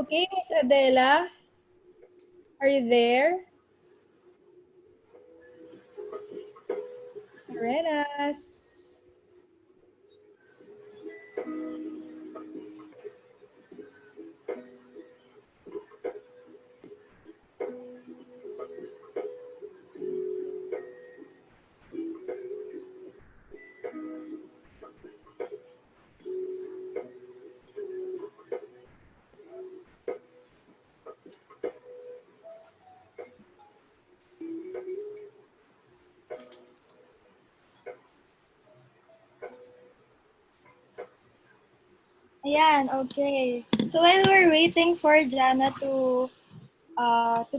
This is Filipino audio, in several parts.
Okay, Miss Adela, are you there? Read us. Ayan, okay. So while we're waiting for Jana to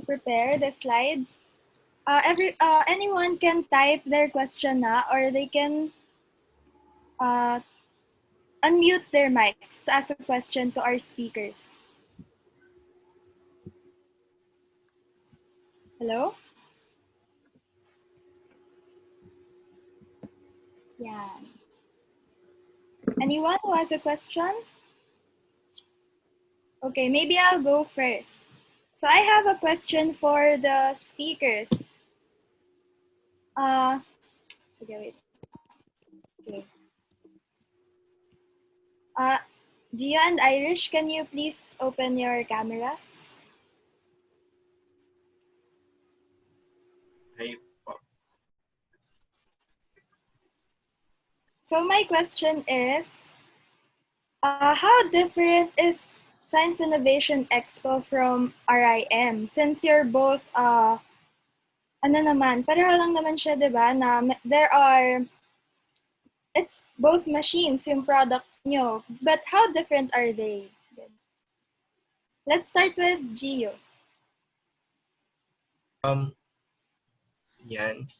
prepare the slides, anyone can type their question na, or they can uh, unmute their mics to ask a question to our speakers. Hello? Yan. Anyone who has a question? Okay, maybe I'll go first. So I have a question for the speakers. Okay, wait. Okay. Uh, Gia and Irish, can you please open your cameras? Ay po. So my question is, how different is Science Innovation Expo from RIM? Since you're both, ano naman, pareho lang naman siya, di ba? Na it's both machines, yung products nyo. But how different are they? Let's start with Gio. Yan.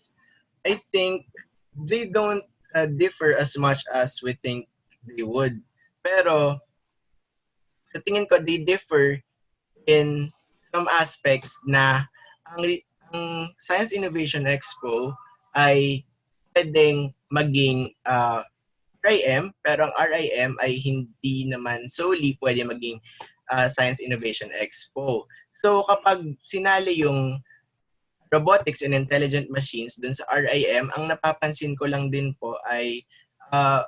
I think they don't differ as much as we think they would. Pero sa tingin ko, they differ in some aspects na ang Science Innovation Expo ay pwedeng maging RIM, pero ang RIM ay hindi naman solely pwede maging Science Innovation Expo. So kapag sinali yung robotics and intelligent machines dun sa RIM, ang napapansin ko lang din po ay uh,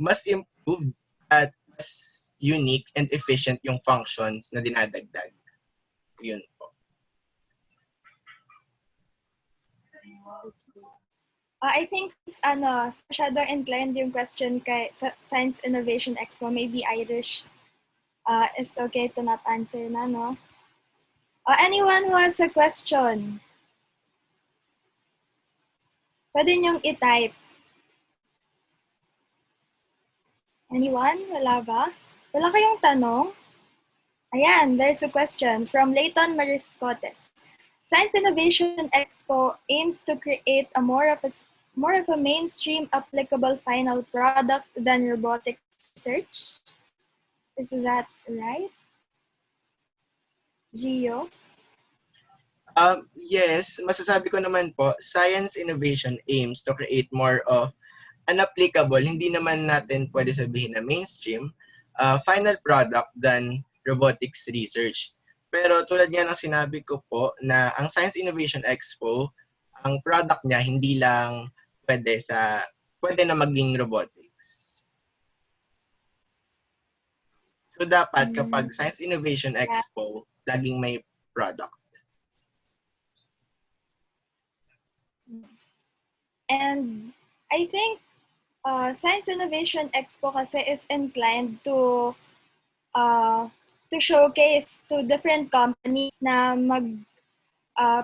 mas improved at mas unique and efficient yung functions na dinadagdag. Yun po. I think masyadong inclined yung question kay Science Innovation Expo, maybe Irish is okay to not answer na, no? Anyone who has a question? Pwede niyong i-type. Anyone? Wala ba? Wala kayong tanong? Ayan, there's a question from Leighton Mariscotes. Science Innovation Expo aims to create more of a mainstream applicable final product than robotics research. Is that right? Gio? Yes, masasabi ko naman po, science innovation aims to create more of an applicable, hindi naman natin pwede sabihin na mainstream, final product than robotics research. Pero tulad nga ng sinabi ko po na ang Science Innovation Expo, ang product niya hindi lang pwede na maging robotics. So dapat kapag Science Innovation Expo, laging may product. And I think Science Innovation Expo kasi is inclined to showcase to different company na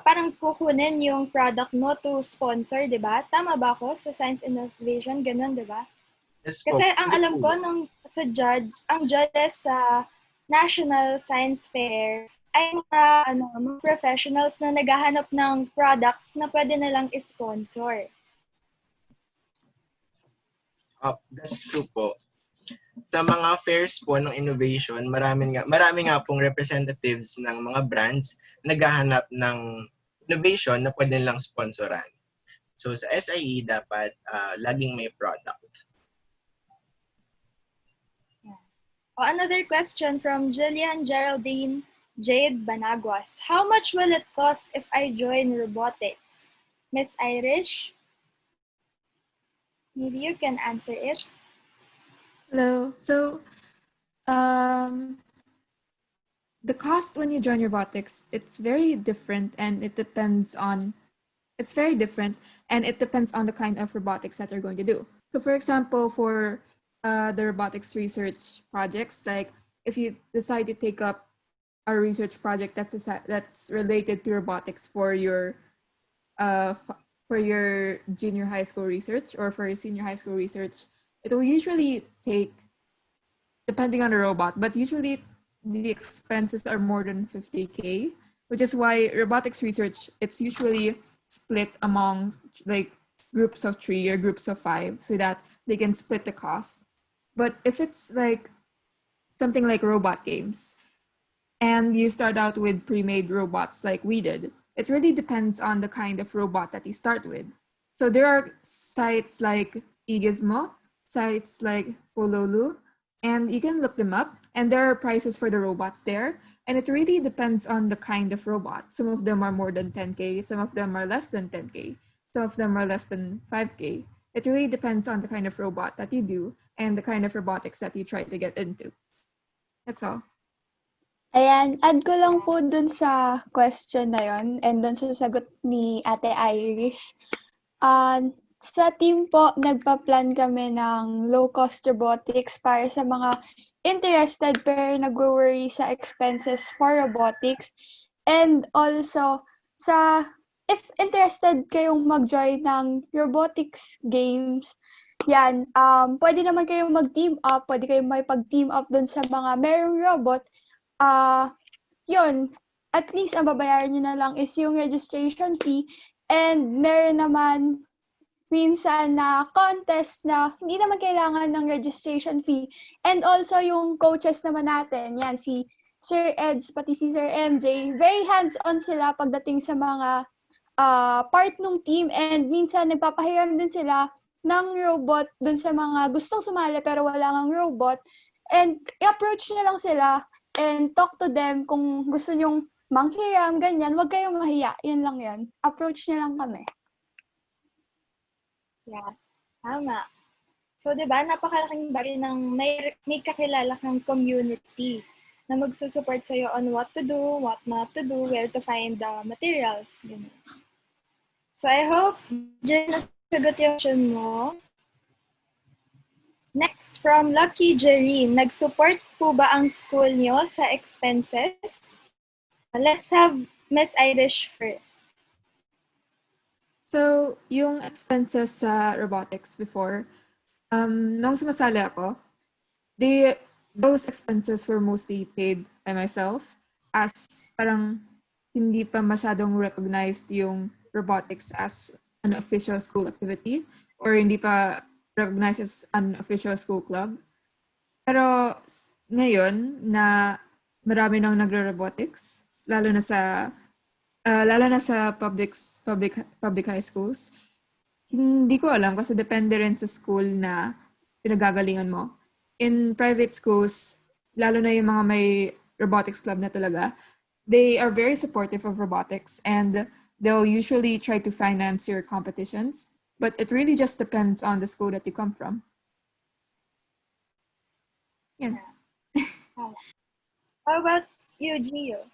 parang kukunin yung product mo to sponsor, di ba? Tama ba ako sa Science Innovation? Ganun, di ba? Yes Kasi po, ang alam ko, ang judges sa National Science Fair ay mga professionals na naghahanap ng products na pwede nilang sponsor. That's true po. Sa mga fairs po ng innovation, marami nga pong representatives ng mga brands naghahanap ng innovation na pwede lang sponsoran. So sa SIE dapat laging may product. Another question from Jillian Geraldine Jade Banaguas. How much will it cost if I join robotics? Miss Irish, maybe you can answer it. Hello. So, um, the cost when you join robotics, it's very different and it depends on, it's very different and it depends on the kind of robotics that you're going to do. So for example, for the robotics research projects, like if you decide to take up a research project that's related to robotics uh, for your junior high school research or for your senior high school research, it will usually take, depending on the robot, but usually the expenses are more than 50K, which is why robotics research, it's usually split among like groups of 3 or groups of 5 so that they can split the cost. But if it's like something like robot games, and you start out with pre-made robots like we did, it really depends on the kind of robot that you start with. So there are sites like eGizmo, sites like Pololu, and you can look them up and there are prices for the robots there. And it really depends on the kind of robot. Some of them are more than 10K, some of them are less than 10K, some of them are less than 5K. It really depends on the kind of robot that you do and the kind of robotics that you try to get into. That's all. Ayan, add ko lang po dun sa question na yon and dun sa sagot ni Ate Irish. Sa team po, nagpa-plan kami ng low-cost robotics para sa mga interested pero nagwo-worry sa expenses for robotics. And also, if interested kayong mag-join ng robotics games, yan, pwede naman kayong mag-team up, pwede kayong makipag-team up dun sa mga merong robot. Yun, at least ang babayaran nyo na lang is yung registration fee and meron naman minsan na contest na hindi naman kailangan ng registration fee. And also yung coaches naman natin, yan si Sir Eds, pati si Sir MJ, very hands-on sila pagdating sa mga part ng team and minsan nagpapahiram din sila ng robot dun sa mga gustong sumali pero wala ngang robot. And i-approach nyo lang sila and talk to them kung gusto nyong manghiram, ganyan. Huwag kayong mahiya. Yun lang yan. Approach nyo lang kami. Yeah, tama. So, di ba, napakalaking bagay ng may kakilala kang community na magsusupport sa'yo on what to do, what not to do, where to find the materials. Ganyan. So, I hope dyan nasagot yung question mo. Next, from Lucky Jerry, nag-support po ba ang school nyo sa expenses? Let's have Miss Irish first. So, yung expenses sa robotics before, nung sumasali ako, those expenses were mostly paid by myself as parang hindi pa masyadong recognized yung robotics as an official school activity or hindi pa recognized as an official school club. Pero ngayon na marami nang nagro-robotics, lalo na sa public high schools, hindi ko alam kasi depende rin sa school na pinagagalingan mo. In private schools, lalo na yung mga may robotics club na talaga, they are very supportive of robotics and they'll usually try to finance your competitions. But it really just depends on the school that you come from. Yeah. How about you, Gio?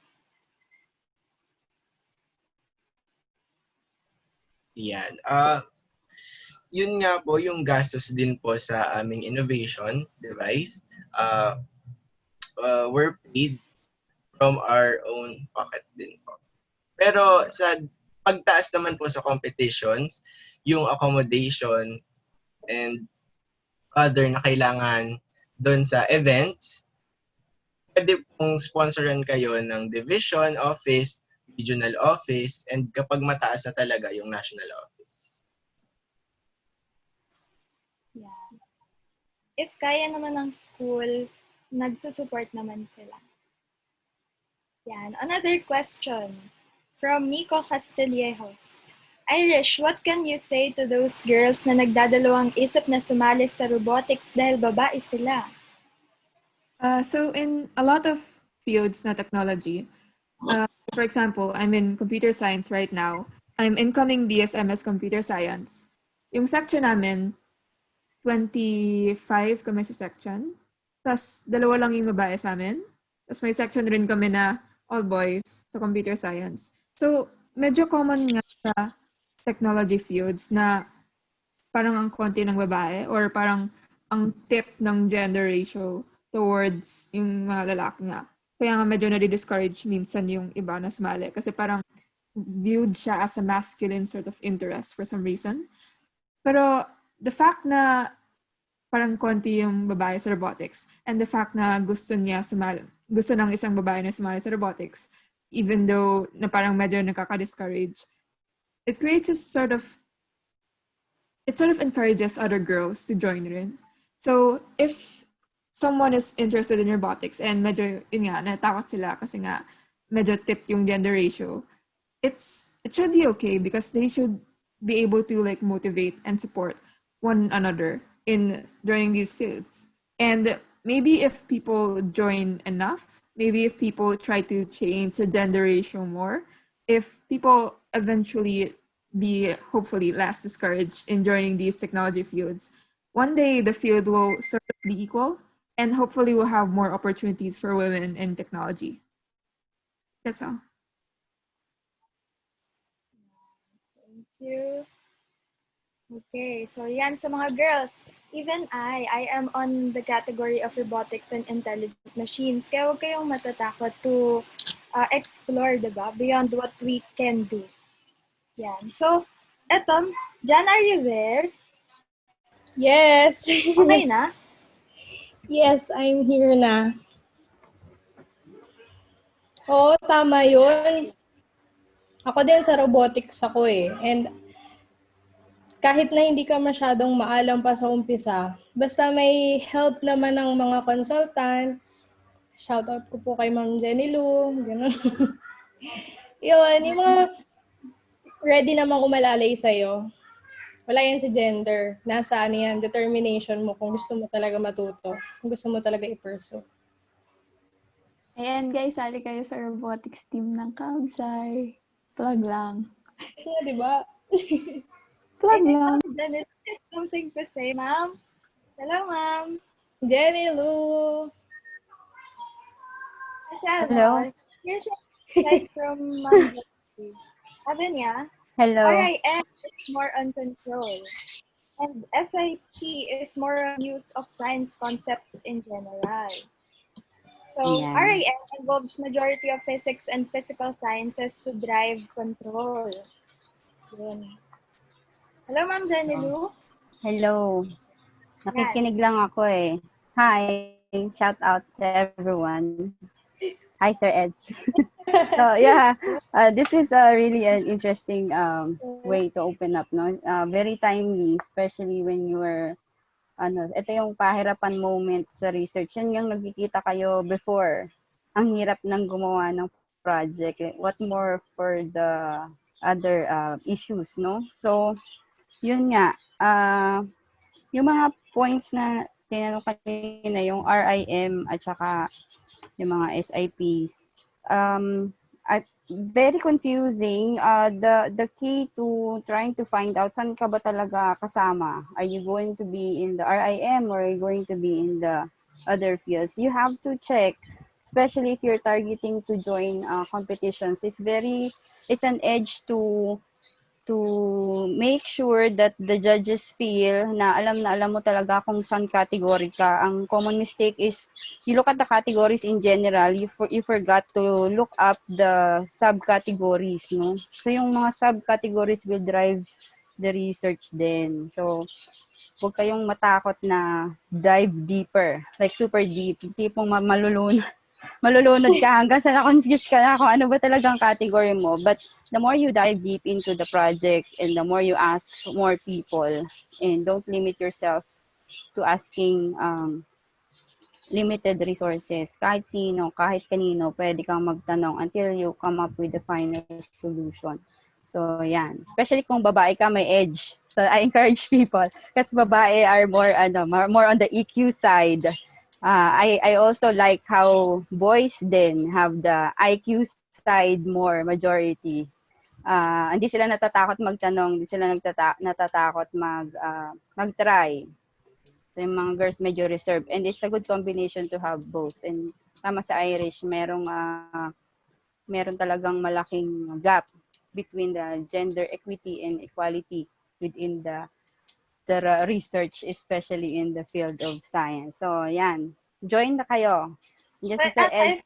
Yan. Yun nga po, yung gastos din po sa aming innovation device, were paid from our own pocket din po. Pero sa pagtaas naman po sa competitions, yung accommodation and other na kailangan doon sa events, pwede pong sponsoran kayo ng division office, regional office, and kapag mataas na talaga yung national office. Yeah. If kaya naman ng school, nagsusupport naman sila. Yan. Another question from Miko Castillejos. Irish, what can you say to those girls na nagdadalawang isip na sumali sa robotics dahil babae sila? So in a lot of fields na technology, for example, I'm in computer science right now. I'm incoming BSMS Computer Science. Yung section namin, 25 kami sa section. Tapos, dalawa lang yung babae sa amin. Tapos, may section rin kami na all boys sa computer science. So, medyo common nga sa technology fields na parang ang konti ng babae or parang ang tip ng gender ratio towards yung mga lalaki nga. Kaya nga medyo nadi-discourage minsan yung iba na sumali kasi parang viewed siya as a masculine sort of interest for some reason. Pero the fact na parang konti yung babae sa robotics and the fact na gusto ng isang babae na sumali sa robotics even though na parang medyo nakaka-discourage, it creates a it sort of encourages other girls to join rin. So, if someone is interested in robotics and medyo, yun nga, natakot sila kasi nga medyo tip yung gender ratio, it should be okay because they should be able to like motivate and support one another in joining these fields. And maybe if people join enough, maybe if people try to change the gender ratio more, if people eventually be hopefully less discouraged in joining these technology fields, one day the field will sort of be equal and hopefully we'll have more opportunities for women in technology. That's all. Thank you. Okay, so yan sa mga girls. Even I am on the category of robotics and intelligent machines. Kaya huwag kayong matatakot to explore, diba? Beyond what we can do. Yan. So, eto, Jan, are you there? Yes. Okay na? Yes, I'm here na. Oo, tama yun. Ako din sa robotics ako eh. And kahit na hindi ka masyadong maalam pa sa umpisa, basta may help naman ng mga consultants. Shoutout ko po kay Ma'am Jenny Lou. Ganun. Yun, yung mga ready namang umalalay sa'yo. Wala yan sa gender. Nasa ano yan, determination mo kung gusto mo talaga matuto. Kung gusto mo talaga i-pursue. Ayan guys, sali kayo sa robotics team ng Kabsay. Plug lang. Yes na, di ba? Plug I think lang. Ma'am Janet has something to say, ma'am. Hello, ma'am. Jenny Lou! Kasi Hello. here's a slide from Ma'am Janet. Sabi niya, Hello. RIM is more on control. And SIP is more on use of science concepts in general. So, Yeah. RIM involves majority of physics and physical sciences to drive control. Yun. Hello, Ma'am Jenny Lou. Hello. Nakikinig lang ako eh. Hi. Shout out to everyone. Hi, Sir Eds. So, yeah. This is really an interesting way to open up, no? Very timely, especially when you were ito yung pahirapan moment sa research. Yun yung nagkikita kayo before. Ang hirap ng gumawa ng project. What more for the other issues, no? So, yun nga. Yung mga points na tinanong kanina, yung RIM at saka yung mga SIPs, at very confusing. The key to trying to find out saan ka ba talaga kasama. Are you going to be in the RIM or are you going to be in the other fields? You have to check, especially if you're targeting to join competitions. It's an edge to make sure that the judges feel na alam mo talaga kung saan category ka. Ang common mistake is you look at the categories in general, you forgot to look up the subcategories, no? So yung mga subcategories will drive the research din. So huwag kayong matakot na dive deeper, like super deep, tipong malulunod ka hanggang sa na-confuse ka na kung ano ba talagang category mo. But the more you dive deep into the project and the more you ask more people and don't limit yourself to asking limited resources. Kahit sino, kahit kanino, pwede kang magtanong until you come up with the final solution. So, yan. Especially kung babae ka, may edge. So, I encourage people. Kasi babae are more on the EQ side. I also like how boys then have the IQ side more majority. Hindi sila natatakot magtanong, hindi sila natatakot mag-try. So yung mga girls medyo reserved, and it's a good combination to have both. And tama sa Irish, meron talagang malaking gap between the gender equity and equality within the research, especially in the field of science. So, yan. Join na kayo. Just But Sir Ed.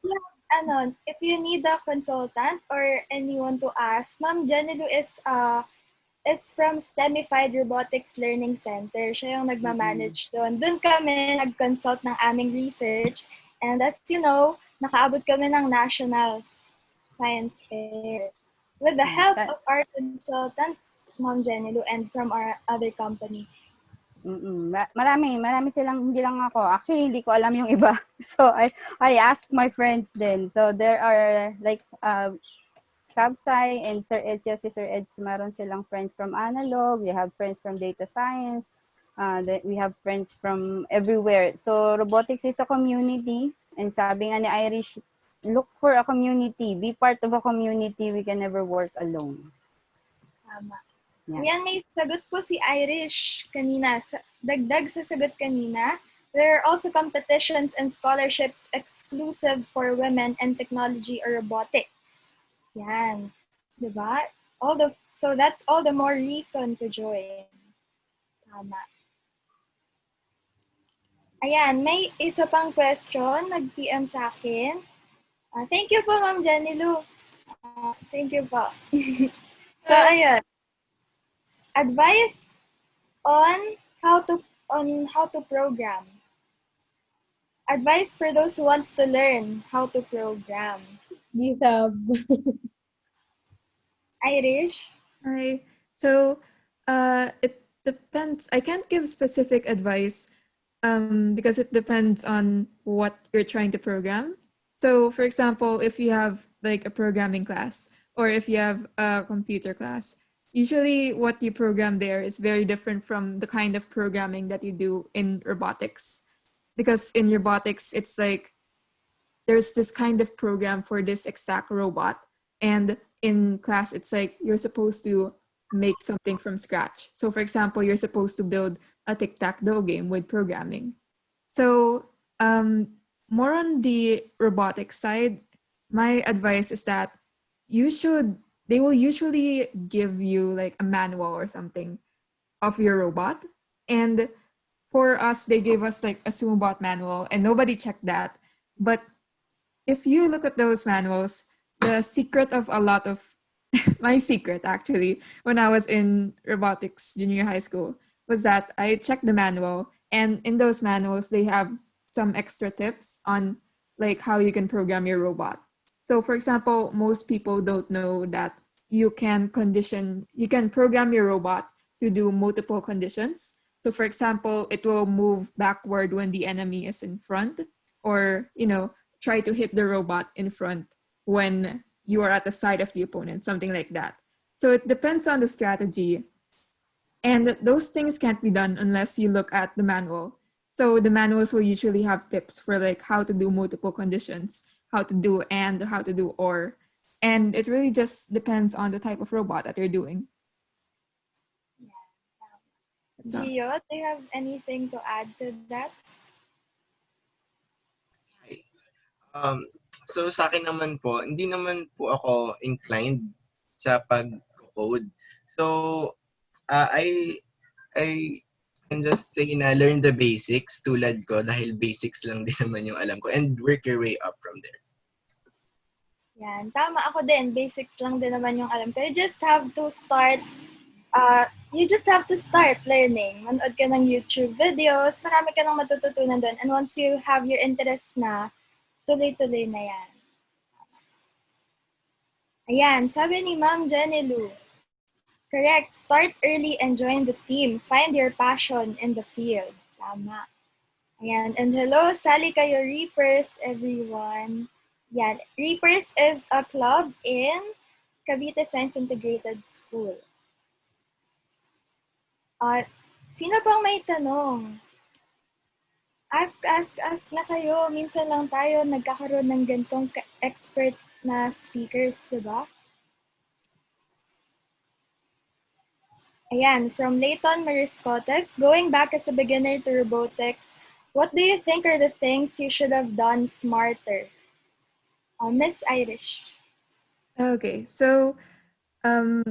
if you need a consultant or anyone to ask, Ma'am Jenny Lou is from STEMified Robotics Learning Center. Siya yung nagmamanage doon. Doon kami nag-consult ng aming research. And as you know, nakaabot kami ng Nationals Science Fair. With the help of our consultants, Ma'am Jenny Lou, and from our other companies. Marami silang, hindi lang ako. Actually, hindi ko alam yung iba. So, I asked my friends then. So, there are like Kabsai and Sir Eds, si Sir Eds, meron silang friends from analog, we have friends from data science, we have friends from everywhere. So, robotics is a community, and sabi nga ni Irish, look for a community, be part of a community, we can never work alone. Tama. Yeah. Yan, may sagot po si Irish kanina. Dagdag sa sagot kanina, there are also competitions and scholarships exclusive for women in technology or robotics. Yan. Diba? So that's all the more reason to join. Tama. Ayan, may isa pang question. Nag-PM sa akin. Thank you po, Ma'am Jenny Lou. Thank you po. So, ayun. Advice on how to program. Advice for those who wants to learn how to program. Gisab. Irish? Hi. So, it depends. I can't give specific advice because it depends on what you're trying to program. So, for example, if you have like a programming class or if you have a computer class, usually what you program there is very different from the kind of programming that you do in robotics. Because in robotics, it's like there's this kind of program for this exact robot. And in class, it's like you're supposed to make something from scratch. So for example, you're supposed to build a tic-tac-toe game with programming. So more on the robotics side, my advice is that they will usually give you like a manual or something of your robot. And for us, they gave us like a SumoBot manual and nobody checked that. But if you look at those manuals, the secret of a lot of my secret actually when I was in robotics junior high school was that I checked the manual, and in those manuals they have some extra tips on like how you can program your robot. So for example, most people don't know that you can program your robot to do multiple conditions. So for example, it will move backward when the enemy is in front, or try to hit the robot in front when you are at the side of the opponent, something like that. So it depends on the strategy. And those things can't be done unless you look at the manual. So the manuals will usually have tips for like how to do multiple conditions, how to do and, how to do or. And it really just depends on the type of robot that you're doing. Gio, do you have anything to add to that? So sa akin naman po, hindi naman po ako inclined sa pag-code. So I can just say na learn the basics tulad ko dahil basics lang din naman yung alam ko, and work your way up from there. Yan, tama ako din. Basics lang din naman yung alam ko. You just have to start learning. Manood ka ng YouTube videos, marami ka nang matututunan doon. And once you have your interest na, tuloy-tuloy na yan. Ayan, sabi ni Ma'am Jenny Lou, correct, start early and join the team. Find your passion in the field. Tama. Ayan, and hello, sali kayo Reapers, everyone. Yan, Reapers is a club in Cavite Science Integrated School. Sino pang may tanong? Ask na kayo. Minsan lang tayo nagkakaroon ng gantong expert na speakers, di ba? Ayan, from Leighton Mariscotes, going back as a beginner to robotics, what do you think are the things you should have done smarter? Miss Irish. Okay, so um,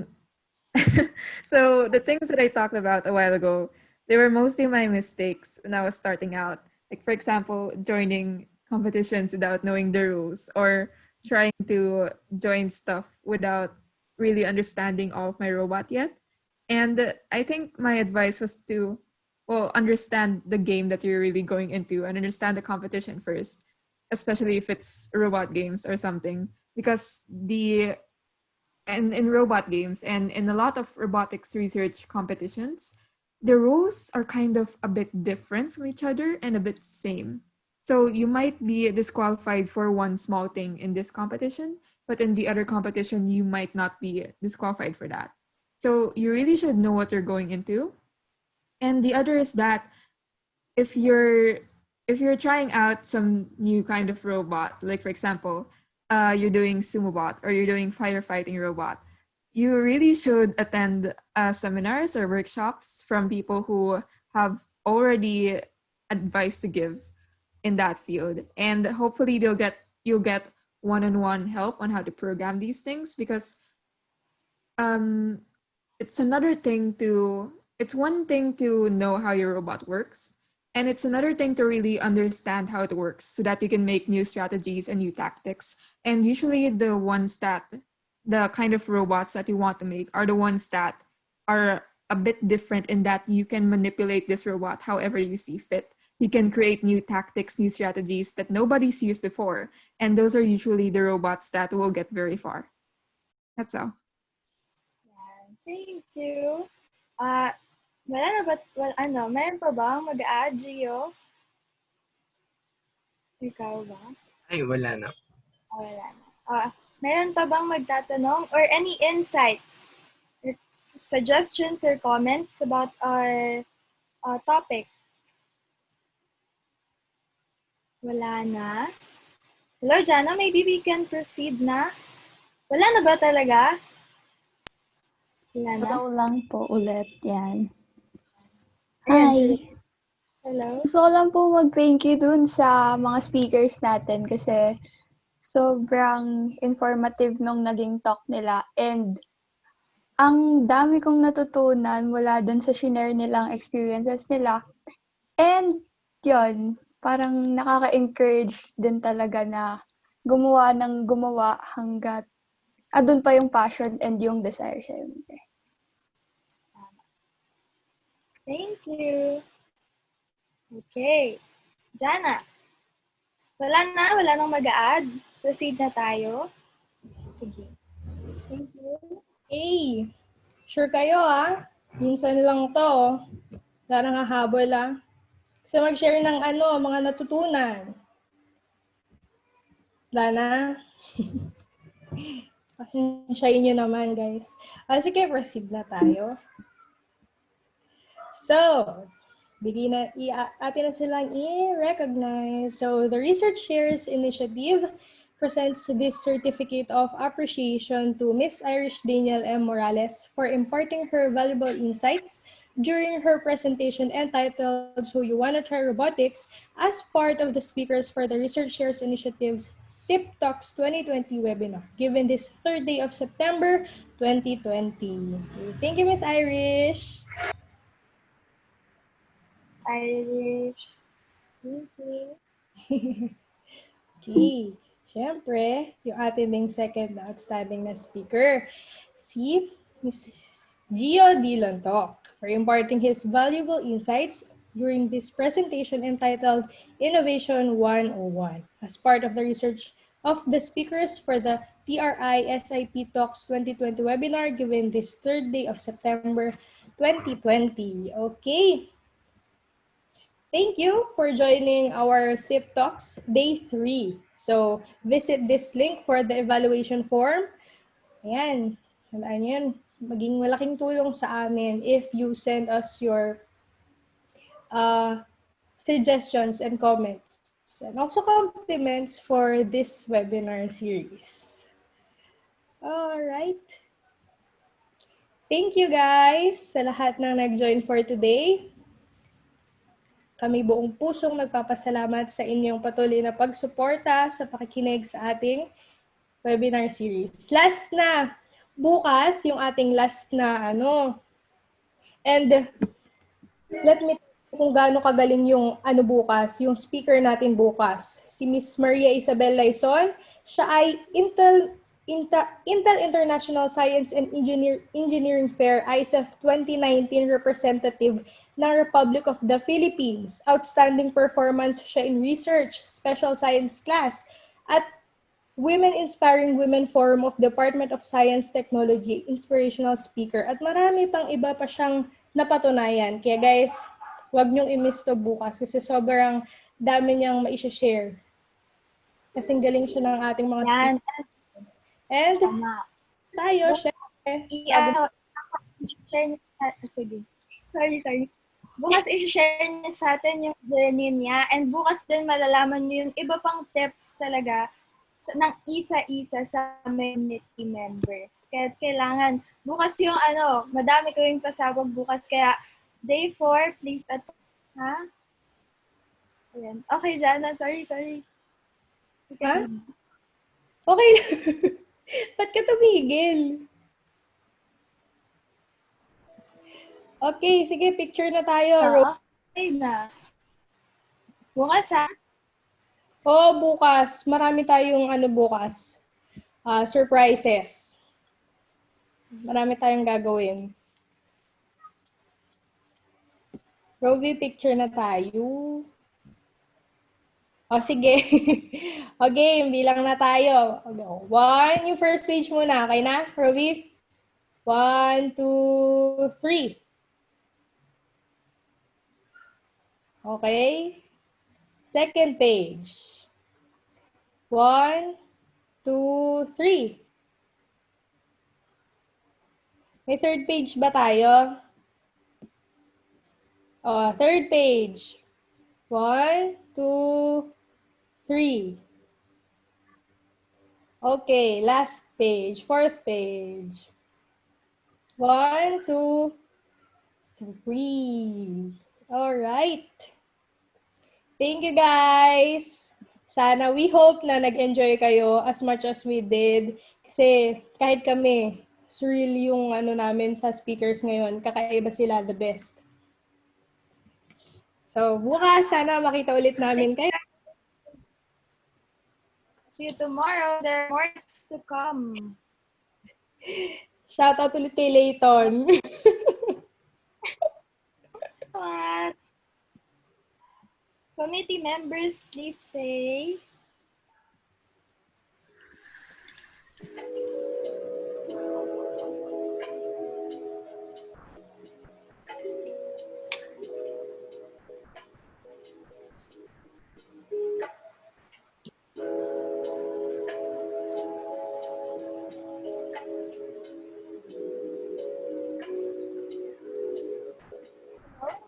so the things that I talked about a while ago, they were mostly my mistakes when I was starting out. Like for example, joining competitions without knowing the rules or trying to join stuff without really understanding all of my robot yet. And I think my advice was to, well, understand the game that you're really going into and understand the competition first, especially if it's robot games or something, because the and in robot games and in a lot of robotics research competitions, the rules are kind of a bit different from each other and a bit same. So you might be disqualified for one small thing in this competition, but in the other competition, you might not be disqualified for that. So you really should know what you're going into. And the other is that if you're if you're trying out some new kind of robot, like for example, you're doing sumo bot or you're doing firefighting robot, you really should attend seminars or workshops from people who have already advice to give in that field, and hopefully you'll get one-on-one help on how to program these things because um, it's one thing to know how your robot works, and it's another thing to really understand how it works so that you can make new strategies and new tactics. And usually the kind of robots that you want to make are the ones that are a bit different in that you can manipulate this robot however you see fit. You can create new tactics, new strategies that nobody's used before, and those are usually the robots that will get very far. That's all. Thank you. Wala na ba, meron pa ba mag-add, Gio? Ikaw ba? Ay, wala na. Wala na. Meron pa bang magtatanong or any insights, or suggestions or comments about our topic? Wala na. Hello, Jana. Maybe we can proceed na. Wala na ba talaga? Wala na? Hello lang po ulit. Yan. Ayan, Hi. hello. Gusto ko lang po mag-thank you dun sa mga speakers natin kasi sobrang informative nung naging talk nila and ang dami kong natutunan mula dun sa shinare nilang experiences nila. And yun, parang nakaka-encourage din talaga na gumawa ng gumawa hanggat andun pa yung passion and yung desire, syempre. Thank you. Okay. Jana. Wala nang mag-a-add. Proceed na tayo. Sige. Thank you. Hey, sure kayo Minsan lang to. Wala nang hahabol Gusto mag-share ng mga natutunan. Wala na? Siya inyo naman, guys. Sige, proceed na tayo. So, atin na silang i-recognize. So, the Research Shares Initiative presents this certificate of appreciation to Miss Irish Daniel M. Morales for imparting her valuable insights during her presentation entitled So You Wanna Try Robotics as part of the speakers for the Research Shares Initiative's SIP Talks 2020 webinar, given this 3rd day of September 2020. Thank you, Miss Irish. Irish. Thank you. Okay. Siyempre, yung ating ding second na outstanding na speaker, si Mr. Gio D. Lontoc, for imparting his valuable insights during this presentation entitled Innovation 101 as part of the research of the speakers for the TRI SIP Talks 2020 webinar given this 3rd day of September 2020. Okay. Thank you for joining our SIP Talks Day 3. So, visit this link for the evaluation form. Ayan, tandaan yun. Maging malaking tulong sa amin if you send us your suggestions and comments, and also compliments for this webinar series. All right. Thank you guys sa lahat ng nag-join for today. Kami buong pusong nagpapasalamat sa inyong patuloy na pagsuporta sa pakikinig sa ating webinar series. Last na, bukas yung ating last na and let me tell you kung gaano kagaling yung bukas, yung speaker natin bukas. Si Miss Maria Isabel Laison, siya ay Intel International Science and Engineering Fair ISEF 2019 representative ng Republic of the Philippines. Outstanding performance siya in research, special science class, at Women Inspiring Women Forum of Department of Science Technology, inspirational speaker, at marami pang iba pa siyang napatunayan. Kaya guys, huwag niyong i-miss to bukas kasi sobrang dami niyang ma-share. Kasing galing siya ng ating mga Yan. speakers. And tayo, syempre. I-share niya. Sige. Sorry. Bukas i-share niya sa atin yung journey niya. And bukas din malalaman niyo yung iba pang tips talaga ng isa-isa sa community members. Kaya kailangan, bukas yung madami ko yung pasabog bukas. Kaya day 4, please ha? Ayan. Okay, Jana. Sorry. Ha? Okay. Ba't ka tumigil? Okay, sige, picture na tayo. Okay na. Bukas ha? Oo, bukas. Marami tayong bukas. Surprises. Marami tayong gagawin. Rovi, picture na tayo. O, sige. Okay, bilang na tayo. 1, yung first page muna. Okay na, Rovi? 1, 2, 3. Okay. Second page. 1, 2, 3. May third page ba tayo? Third page. 1, 2, 3. Okay, last page. Fourth page. 1, 2, 3. All right. Thank you, guys. Sana we hope na nag-enjoy kayo as much as we did. Kasi kahit kami, surreal yung namin sa speakers ngayon. Kakaiba sila, the best. So, bukas, sana makita ulit namin kayo. See you tomorrow. There are more tips to come. Shoutout ulit kay Layton. What? Committee members, please stay.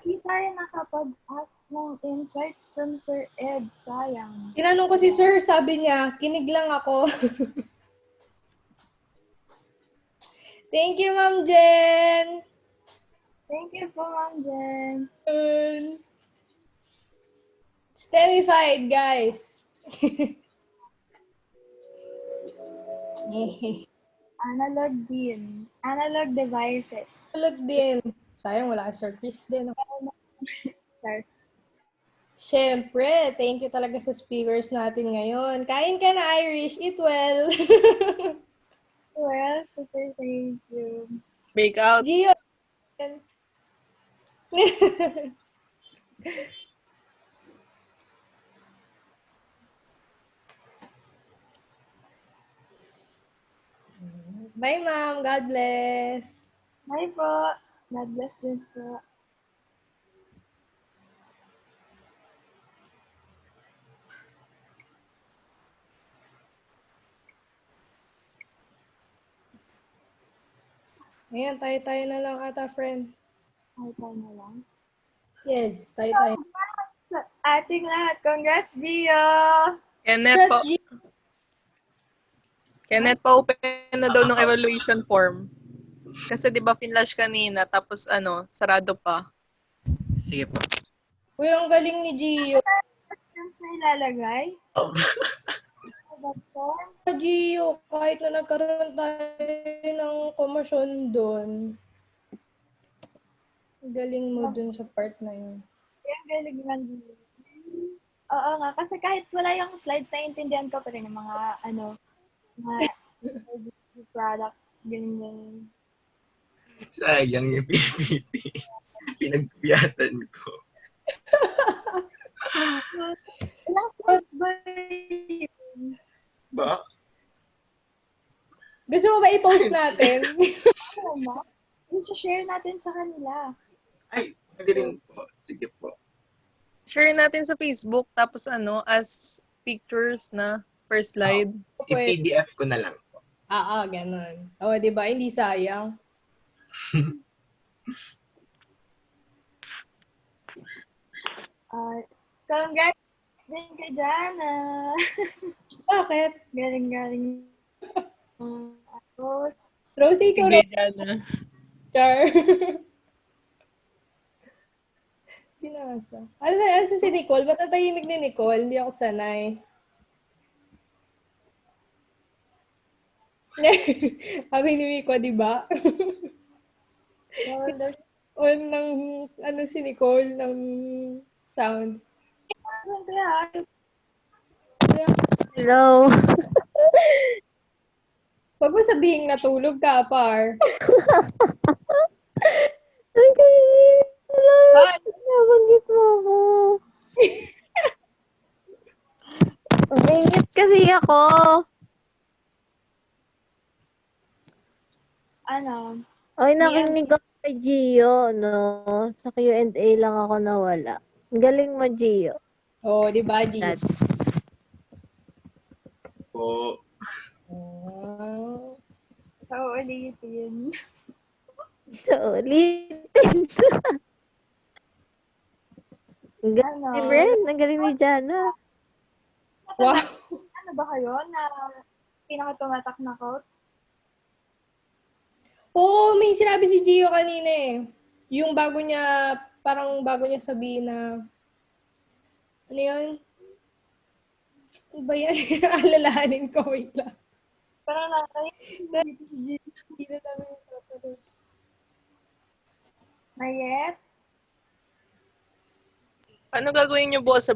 Hindi tayo nakapag-ask ng insights from Sir Ed. Sayang. Tinanong ko si Sir, sabi niya, kinig lang ako. Thank you, Ma'am Jen. Thank you po, Ma'am Jen. STEMified, guys. Analog din. Analog devices. Tulog din. Sayang, wala Sir Chris din. Sorry. Siyempre, thank you talaga sa speakers natin ngayon. Kain ka na, Irish. Eat well. Well, super thank you. Breakout. Gio. Bye, ma'am. God bless. Bye po. God bless din po. Ayan, tayo-tayo na lang ata, friend. Tayo na lang. Yes, tayo-tayo. Ating lahat. Congrats, Gio! Kenneth Congrats, G. pa-open na daw ng evaluation form. Kasi di ba finlash kanina, tapos sarado pa. Sige po. Uy, ang galing ni Gio. Questions na ilalagay? Oh. Gio, kahit na nagkaroon tayo ng komosyon doon. Galing mo dun sa part na yun. Ang galing man. Oo nga, kasi kahit wala yung slides, naiintindihan ko pa rin yung mga, mga products, ganyan. Sayang yung PPT. Pinagpiyatan ko. Ilang slides ba yun? Ba? Gusto mo ba i-post natin? Ano? I-share natin sa kanila. Ay, hindi rin po. Sige po. Share natin sa Facebook, tapos as pictures na first slide. Pwede. I-PDF ko na lang po. Ganun. O, di ba? Hindi sayang. Congrats din kay Jana. Bakit? Galing-galing. Rosie, ikaw Sige, Jana. Char. Pinasa. Ano si Nicole? Ba't natahimik ni Nicole? Hindi ako sanay. Sabi ni Miko, di ba? On ng, si Nicole, ng sound. Hello. Huwag mo sabihin natulog ka, par. Nabanggit mo ako. Bingit kasi ako. Oy, nakinig ako kay Gio, no? Sa Q&A lang ako nawala. Galing mo, Gio. Oh, di ba, G? That's... Po. So, ulitin. So, ulitin. Ang galing ni Bren. Ang galing ni Jana. Wow. Ano ba kayo na pinaka-tumatak na quote? Oo, may sinabi si Gio kanina eh. Yung bago niya sabihin na, ano yun? Ano ba yan? Alalahanin ko, wait lang. Parang nakakayo. Hindi na namin yung tutuloy. Mayet? Ano gagawin niyo bukas sa